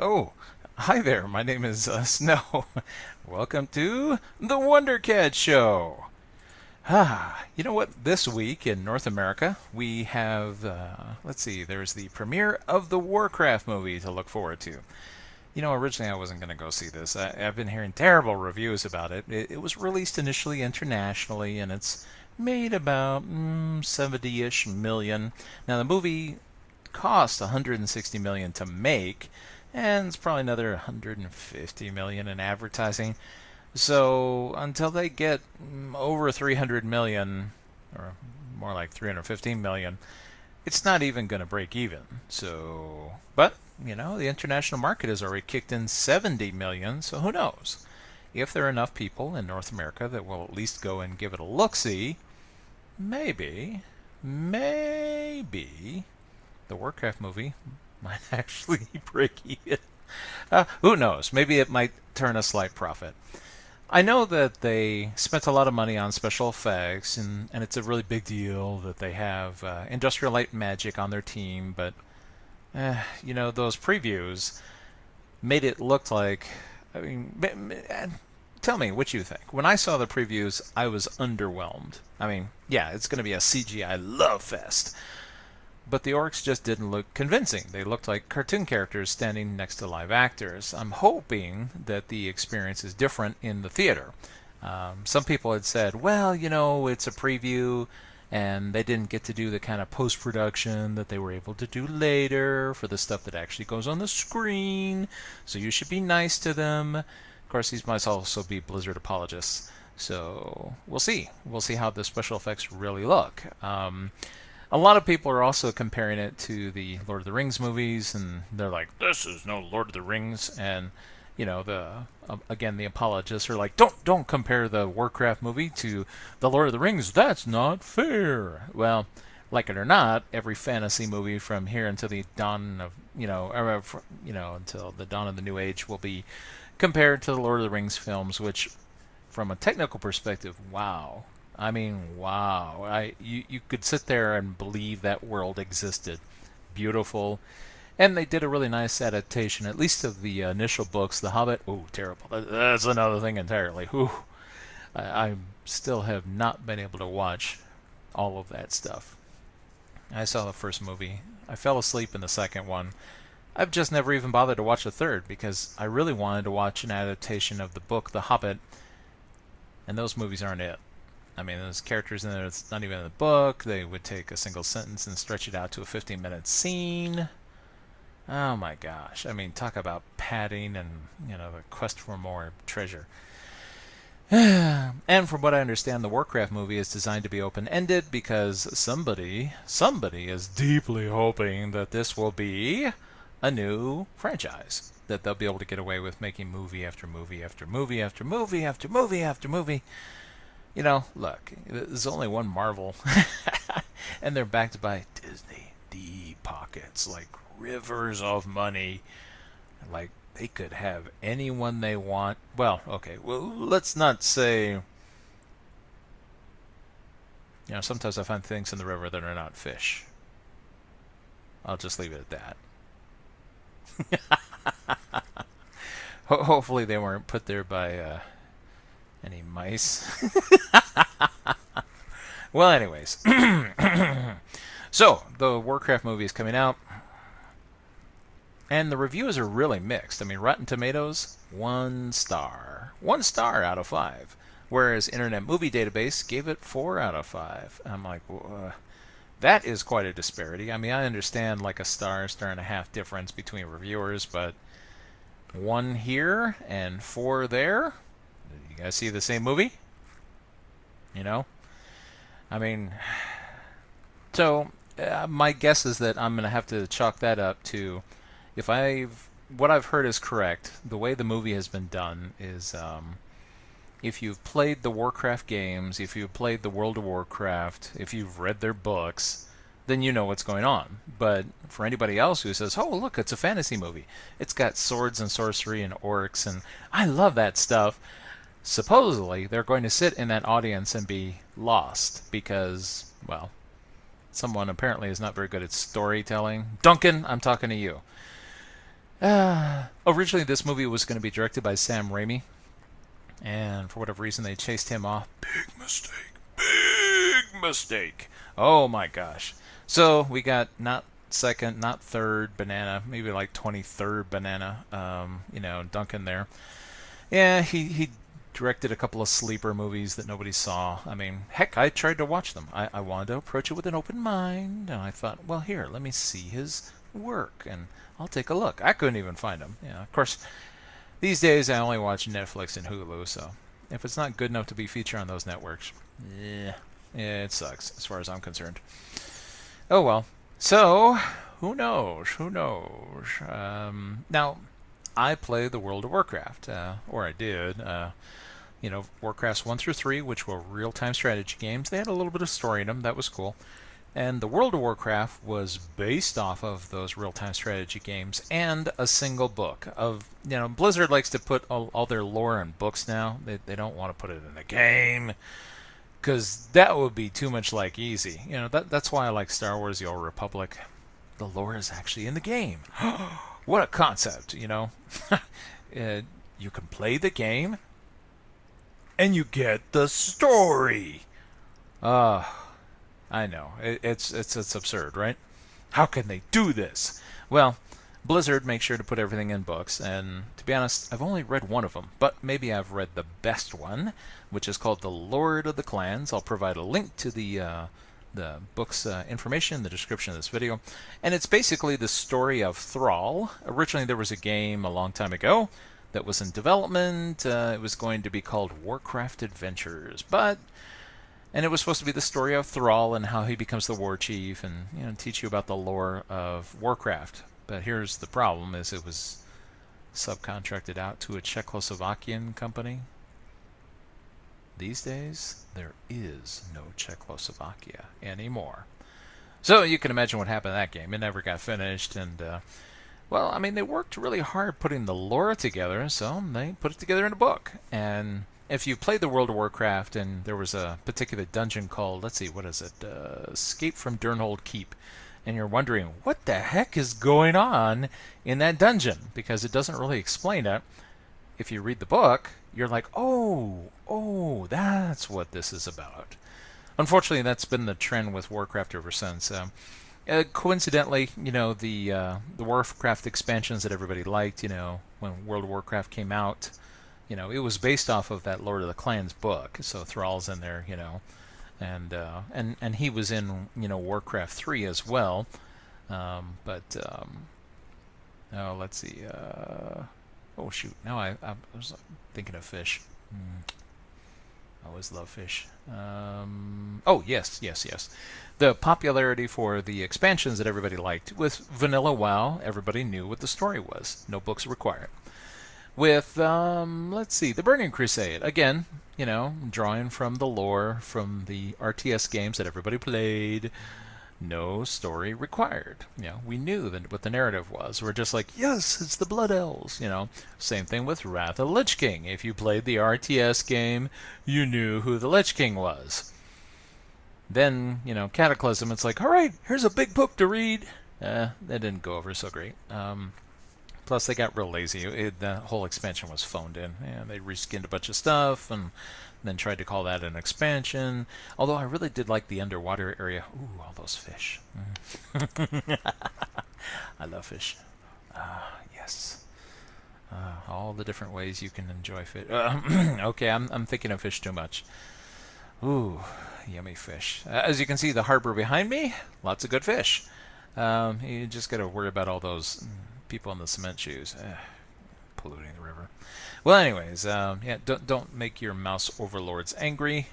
Oh, hi there. My name is Snow. Welcome to the Wonder Cat Show. You know what? This week in North America, we have, let's see, there's the premiere of the Warcraft movie to look forward to. Originally I wasn't going to go see this. I've been hearing terrible reviews about it. It was released initially internationally, and it's made about 70-ish million. Now, the movie cost 160 million to make, and it's probably another 150 million in advertising. So until they get over 300 million, or more like 315 million, it's not even going to break even. So, but the international market has already kicked in 70 million, so who knows? If there are enough people in North America that will at least go and give it a look-see, maybe the Warcraft movie might actually break even. Who knows? Maybe it might turn a slight profit. I know that they spent a lot of money on special effects, and it's a really big deal that they have Industrial Light and Magic on their team, but, those previews made it look like, tell me what you think. When I saw the previews, I was underwhelmed. Yeah, it's going to be a CGI love fest. But the orcs just didn't look convincing. They looked like cartoon characters standing next to live actors. I'm hoping that the experience is different in the theater. Some people had said, well, it's a preview, and they didn't get to do the kind of post-production that they were able to do later for the stuff that actually goes on the screen, so you should be nice to them. Of course, these might also be Blizzard apologists. So we'll see. We'll see how the special effects really look. A lot of people are also comparing it to the Lord of the Rings movies, and they're like, "This is no Lord of the Rings." And the apologists are like, "Don't compare the Warcraft movie to the Lord of the Rings. That's not fair." Well, like it or not, every fantasy movie from here until the dawn of until the dawn of the New Age will be compared to the Lord of the Rings films, which, from a technical perspective, wow. Wow. You could sit there and believe that world existed. Beautiful. And they did a really nice adaptation, at least of the initial books. The Hobbit, ooh, terrible. That's another thing entirely. Ooh. I still have not been able to watch all of that stuff. I saw the first movie. I fell asleep in the second one. I've just never even bothered to watch the third, because I really wanted to watch an adaptation of the book, The Hobbit, and those movies aren't it. There's characters in there that's not even in the book. They would take a single sentence and stretch it out to a 15-minute scene. Oh my gosh. Talk about padding and, the quest for more treasure. And from what I understand, the Warcraft movie is designed to be open-ended because somebody is deeply hoping that this will be a new franchise. That they'll be able to get away with making movie after movie after movie after movie after movie after movie. Look, there's only one Marvel, and they're backed by Disney. Deep pockets, like rivers of money. Like, they could have anyone they want. Well, okay, let's not say... sometimes I find things in the river that are not fish. I'll just leave it at that. Hopefully they weren't put there by... any mice? Well, anyways. So, the Warcraft movie is coming out. And the reviews are really mixed. Rotten Tomatoes, 1 star. 1 star out of 5. Whereas Internet Movie Database gave it 4 out of 5. I'm like, that is quite a disparity. I understand like a star and a half difference between reviewers, but 1 here and 4 there? You guys see the same movie? So my guess is that I'm going to have to chalk that up to, what I've heard is correct, the way the movie has been done is, if you've played the Warcraft games, if you've played the World of Warcraft, if you've read their books, then you know what's going on. But for anybody else who says, oh, look, it's a fantasy movie, it's got swords and sorcery and orcs, and I love that stuff, supposedly they're going to sit in that audience and be lost because, well, someone apparently is not very good at storytelling. Duncan, I'm talking to you. Originally, this movie was going to be directed by Sam Raimi, and for whatever reason, they chased him off. Big mistake. Big mistake. Oh my gosh. So we got not second, not third banana, maybe like 23rd banana, Duncan there. Yeah, he directed a couple of sleeper movies that nobody saw. I mean, heck, I tried to watch them. I wanted to approach it with an open mind, and I thought, well, here, let me see his work, and I'll take a look. I couldn't even find him. Of course, these days I only watch Netflix and Hulu, so if it's not good enough to be featured on those networks, yeah, it sucks as far as I'm concerned. Oh well. So, who knows? Who knows? Now, I play the World of Warcraft, or I did. Warcrafts 1 through 3, which were real-time strategy games. They had a little bit of story in them. That was cool. And the World of Warcraft was based off of those real-time strategy games and a single book. Blizzard likes to put all their lore in books now. They don't want to put it in a game, because that would be too much like easy. That's why I like Star Wars: The Old Republic. The lore is actually in the game. What a concept, You can play the game, and you get the story. I know. It's absurd, right? How can they do this? Well, Blizzard makes sure to put everything in books, and to be honest, I've only read one of them, but maybe I've read the best one, which is called The Lord of the Clans. I'll provide a link to the book's information in the description of this video. And it's basically the story of Thrall. Originally there was a game a long time ago that was in development. It was going to be called Warcraft Adventures, and it was supposed to be the story of Thrall and how he becomes the war chief, and teach you about the lore of Warcraft. But here's the problem: is it was subcontracted out to a Czechoslovakian company. These days, there is no Czechoslovakia anymore. So you can imagine what happened to that game. It never got finished, and they worked really hard putting the lore together, so they put it together in a book. And if you played the World of Warcraft, and there was a particular dungeon called, let's see, what is it? Escape from Durnhold Keep. And you're wondering, what the heck is going on in that dungeon? Because it doesn't really explain it. If you read the book, you're like, oh, that's what this is about. Unfortunately, that's been the trend with Warcraft ever since. Coincidentally, the Warcraft expansions that everybody liked, when World of Warcraft came out, it was based off of that Lord of the Clans book. So Thrall's in there, and he was in Warcraft 3 as well. Let's see. Oh shoot! Now I was thinking of fish. I always love fish. Oh yes. The popularity for the expansions that everybody liked. With Vanilla WoW, everybody knew what the story was. No books required. With let's see, the Burning Crusade. Again, drawing from the lore from the RTS games that everybody played. No story required. We knew what the narrative was. We're just like, yes, it's the Blood Elves. Same thing with Wrath of the Lich King. If you played the RTS game, you knew who the Lich King was. Then, Cataclysm, it's like, all right, here's a big book to read. That didn't go over so great. Plus, they got real lazy. The whole expansion was phoned in. They reskinned a bunch of stuff and then tried to call that an expansion. Although I really did like the underwater area. Ooh, all those fish. I love fish. Yes. All the different ways you can enjoy fish. Okay, I'm thinking of fish too much. Ooh, yummy fish. As you can see, the harbor behind me, lots of good fish. You just got to worry about all those people in the cement shoes polluting the river. Well, anyways, don't make your mouse overlords angry.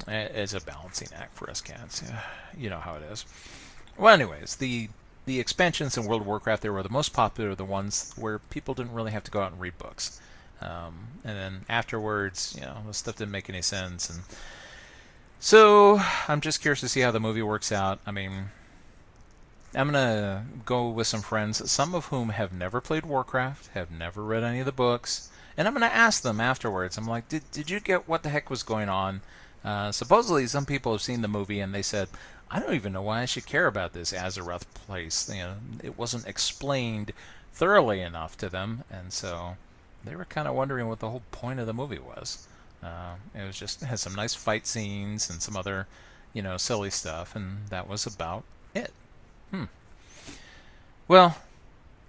It's a balancing act for us cats. You know how it is. Well, anyways, the expansions in World of Warcraft, they were the most popular, the ones where people didn't really have to go out and read books. And then afterwards, the stuff didn't make any sense. And so I'm just curious to see how the movie works out. I mean, I'm going to go with some friends, some of whom have never played Warcraft, have never read any of the books, and I'm going to ask them afterwards. I'm like, did you get what the heck was going on? Supposedly some people have seen the movie and they said, I don't even know why I should care about this Azeroth place. It wasn't explained thoroughly enough to them, and so they were kind of wondering what the whole point of the movie was. It had some nice fight scenes and some other, silly stuff, and that was about it. Well,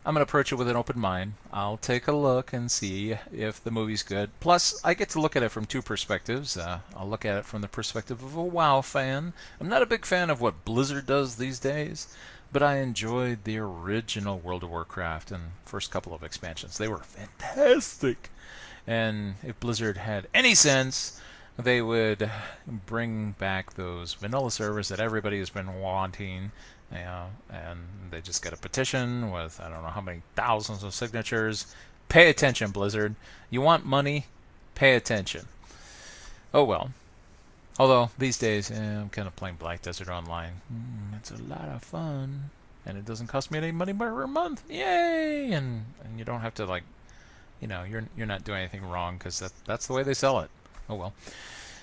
I'm going to approach it with an open mind. I'll take a look and see if the movie's good. Plus, I get to look at it from two perspectives. I'll look at it from the perspective of a WoW fan. I'm not a big fan of what Blizzard does these days, but I enjoyed the original World of Warcraft and first couple of expansions. They were fantastic. And if Blizzard had any sense, they would bring back those vanilla servers that everybody has been wanting. And they just get a petition with I don't know how many thousands of signatures. Pay attention, Blizzard. You want money? Pay attention. Oh well. Although these days, I'm kind of playing Black Desert Online. It's a lot of fun, and it doesn't cost me any money per month. Yay! And you don't have to you're not doing anything wrong because that's the way they sell it. Oh well.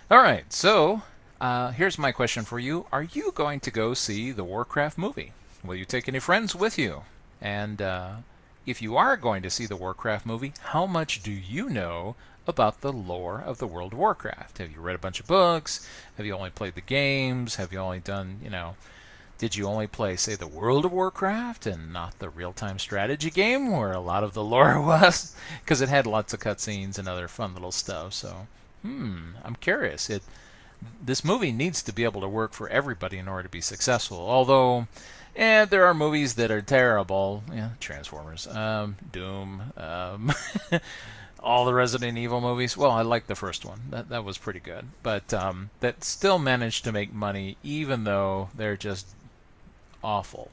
All right, so here's my question for you. Are you going to go see the Warcraft movie? Will you take any friends with you? And if you are going to see the Warcraft movie, how much do you know about the lore of the World of Warcraft? Have you read a bunch of books? Have you only played the games? Have you only done, did you only play, say, the World of Warcraft and not the real-time strategy game where a lot of the lore was? Because it had lots of cutscenes and other fun little stuff. So, I'm curious. This movie needs to be able to work for everybody in order to be successful. Although, there are movies that are terrible. Transformers, Doom, all the Resident Evil movies. Well, I liked the first one. That was pretty good. But that still managed to make money even though they're just awful.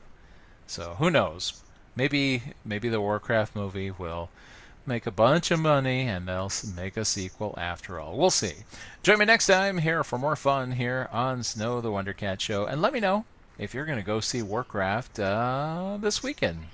So who knows? Maybe the Warcraft movie will make a bunch of money and they'll make a sequel after all. We'll see. Join me next time here for more fun here on Snow the Wonder Cat Show, and let me know if you're going to go see Warcraft this weekend.